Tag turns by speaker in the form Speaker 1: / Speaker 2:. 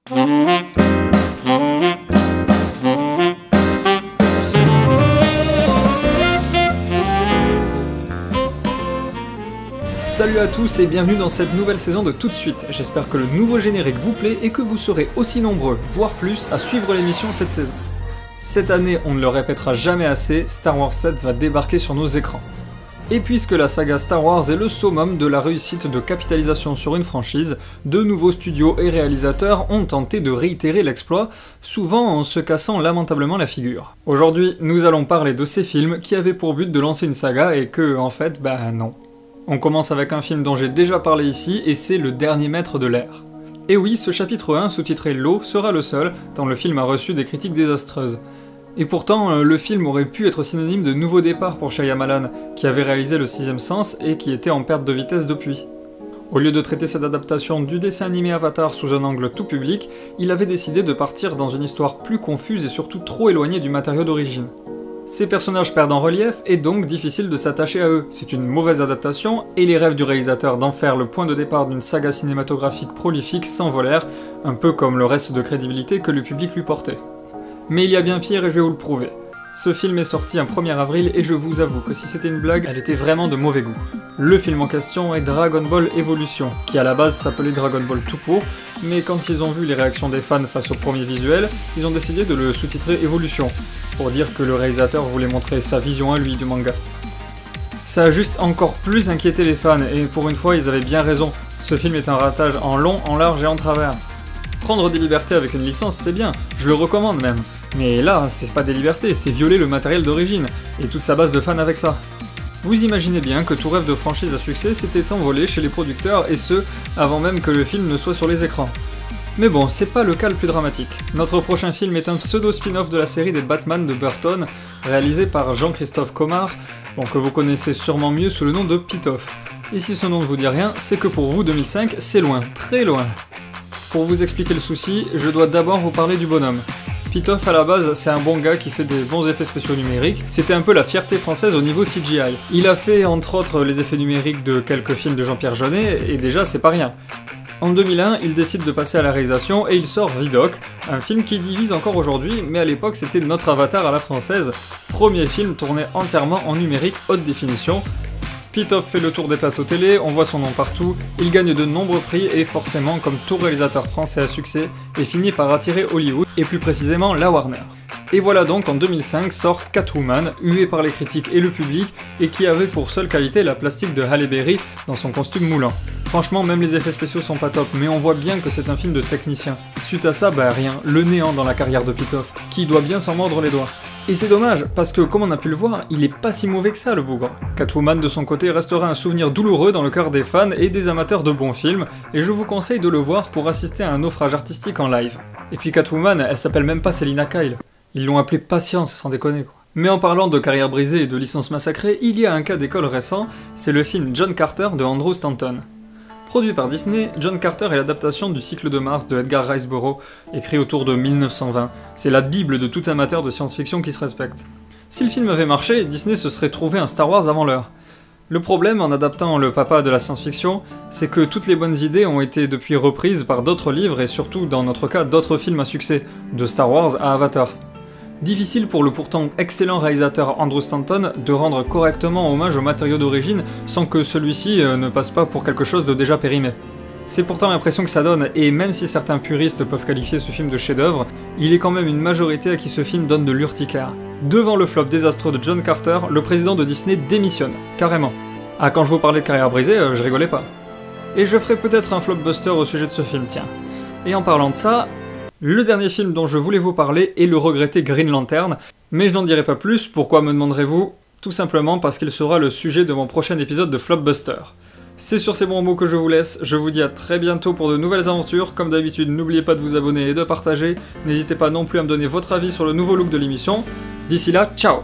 Speaker 1: Salut à tous et bienvenue dans cette nouvelle saison de Tout de Suite. J'espère que le nouveau générique vous plaît et que vous serez aussi nombreux, voire plus, à suivre l'émission cette saison. Cette année, on ne le répétera jamais assez, Star Wars 7 va débarquer sur nos écrans. Et puisque la saga Star Wars est le summum de la réussite de capitalisation sur une franchise, de nouveaux studios et réalisateurs ont tenté de réitérer l'exploit, souvent en se cassant lamentablement la figure. Aujourd'hui, nous allons parler de ces films qui avaient pour but de lancer une saga et que, en fait, non. On commence avec un film dont j'ai déjà parlé ici, et c'est Le Dernier Maître de l'Air. Et oui, ce chapitre 1, sous-titré L'eau, sera le seul, tant le film a reçu des critiques désastreuses. Et pourtant, le film aurait pu être synonyme de nouveau départ pour Shyamalan, qui avait réalisé Le Sixième Sens et qui était en perte de vitesse depuis. Au lieu de traiter cette adaptation du dessin animé Avatar sous un angle tout public, il avait décidé de partir dans une histoire plus confuse et surtout trop éloignée du matériau d'origine. Ces personnages perdent en relief et donc difficile de s'attacher à eux. C'est une mauvaise adaptation et les rêves du réalisateur d'en faire le point de départ d'une saga cinématographique prolifique s'envolèrent, un peu comme le reste de crédibilité que le public lui portait. Mais il y a bien pire et je vais vous le prouver. Ce film est sorti un 1er avril et je vous avoue que si c'était une blague, elle était vraiment de mauvais goût. Le film en question est Dragon Ball Evolution, qui à la base s'appelait Dragon Ball tout court, mais quand ils ont vu les réactions des fans face au premier visuel, ils ont décidé de le sous-titrer Evolution, pour dire que le réalisateur voulait montrer sa vision à lui du manga. Ça a juste encore plus inquiété les fans, et pour une fois ils avaient bien raison, ce film est un ratage en long, en large et en travers. Prendre des libertés avec une licence c'est bien, je le recommande même. Mais là, c'est pas des libertés, c'est violer le matériel d'origine, et toute sa base de fans avec ça. Vous imaginez bien que tout rêve de franchise à succès s'était envolé chez les producteurs, et ce, avant même que le film ne soit sur les écrans. Mais bon, c'est pas le cas le plus dramatique. Notre prochain film est un pseudo-spin-off de la série des Batman de Burton, réalisé par Jean-Christophe Comar, que vous connaissez sûrement mieux sous le nom de Pitof. Et si ce nom ne vous dit rien, c'est que pour vous 2005, c'est loin, très loin. Pour vous expliquer le souci, je dois d'abord vous parler du bonhomme. Pitof à la base, c'est un bon gars qui fait des bons effets spéciaux numériques, c'était un peu la fierté française au niveau CGI. Il a fait entre autres les effets numériques de quelques films de Jean-Pierre Jeunet, et déjà c'est pas rien. En 2001, il décide de passer à la réalisation et il sort Vidoc, un film qui divise encore aujourd'hui, mais à l'époque c'était Notre Avatar à la française, premier film tourné entièrement en numérique haute définition. Pitof fait le tour des plateaux télé, on voit son nom partout, il gagne de nombreux prix et forcément, comme tout réalisateur français à succès, il finit par attirer Hollywood, et plus précisément la Warner. Et voilà donc en 2005 sort Catwoman, hué par les critiques et le public, et qui avait pour seule qualité la plastique de Halle Berry dans son costume moulant. Franchement, même les effets spéciaux sont pas top, mais on voit bien que c'est un film de technicien. Suite à ça, rien, le néant dans la carrière de Pitof, qui doit bien s'en mordre les doigts. Et c'est dommage, parce que comme on a pu le voir, il est pas si mauvais que ça le bougre. Catwoman de son côté restera un souvenir douloureux dans le cœur des fans et des amateurs de bons films, et je vous conseille de le voir pour assister à un naufrage artistique en live. Et puis Catwoman, elle s'appelle même pas Selina Kyle. Ils l'ont appelée Patience, sans déconner quoi. Mais en parlant de carrière brisée et de licence massacrée, il y a un cas d'école récent, c'est le film John Carter de Andrew Stanton. Produit par Disney, John Carter est l'adaptation du cycle de Mars de Edgar Rice Burroughs, écrit autour de 1920. C'est la bible de tout amateur de science-fiction qui se respecte. Si le film avait marché, Disney se serait trouvé un Star Wars avant l'heure. Le problème en adaptant le papa de la science-fiction, c'est que toutes les bonnes idées ont été depuis reprises par d'autres livres et surtout, dans notre cas, d'autres films à succès, de Star Wars à Avatar. Difficile pour le pourtant excellent réalisateur Andrew Stanton de rendre correctement hommage au matériau d'origine sans que celui-ci ne passe pas pour quelque chose de déjà périmé. C'est pourtant l'impression que ça donne, et même si certains puristes peuvent qualifier ce film de chef-d'œuvre, il est quand même une majorité à qui ce film donne de l'urticaire. Devant le flop désastreux de John Carter, le président de Disney démissionne, carrément. Ah, quand je vous parlais de carrière brisée, je rigolais pas. Et je ferai peut-être un flopbuster au sujet de ce film, tiens. Et en parlant de ça, le dernier film dont je voulais vous parler est le regretté Green Lantern, mais je n'en dirai pas plus, pourquoi me demanderez-vous? Tout simplement parce qu'il sera le sujet de mon prochain épisode de Flopbuster. C'est sur ces bons mots que je vous laisse, je vous dis à très bientôt pour de nouvelles aventures, comme d'habitude n'oubliez pas de vous abonner et de partager, n'hésitez pas non plus à me donner votre avis sur le nouveau look de l'émission, d'ici là, ciao!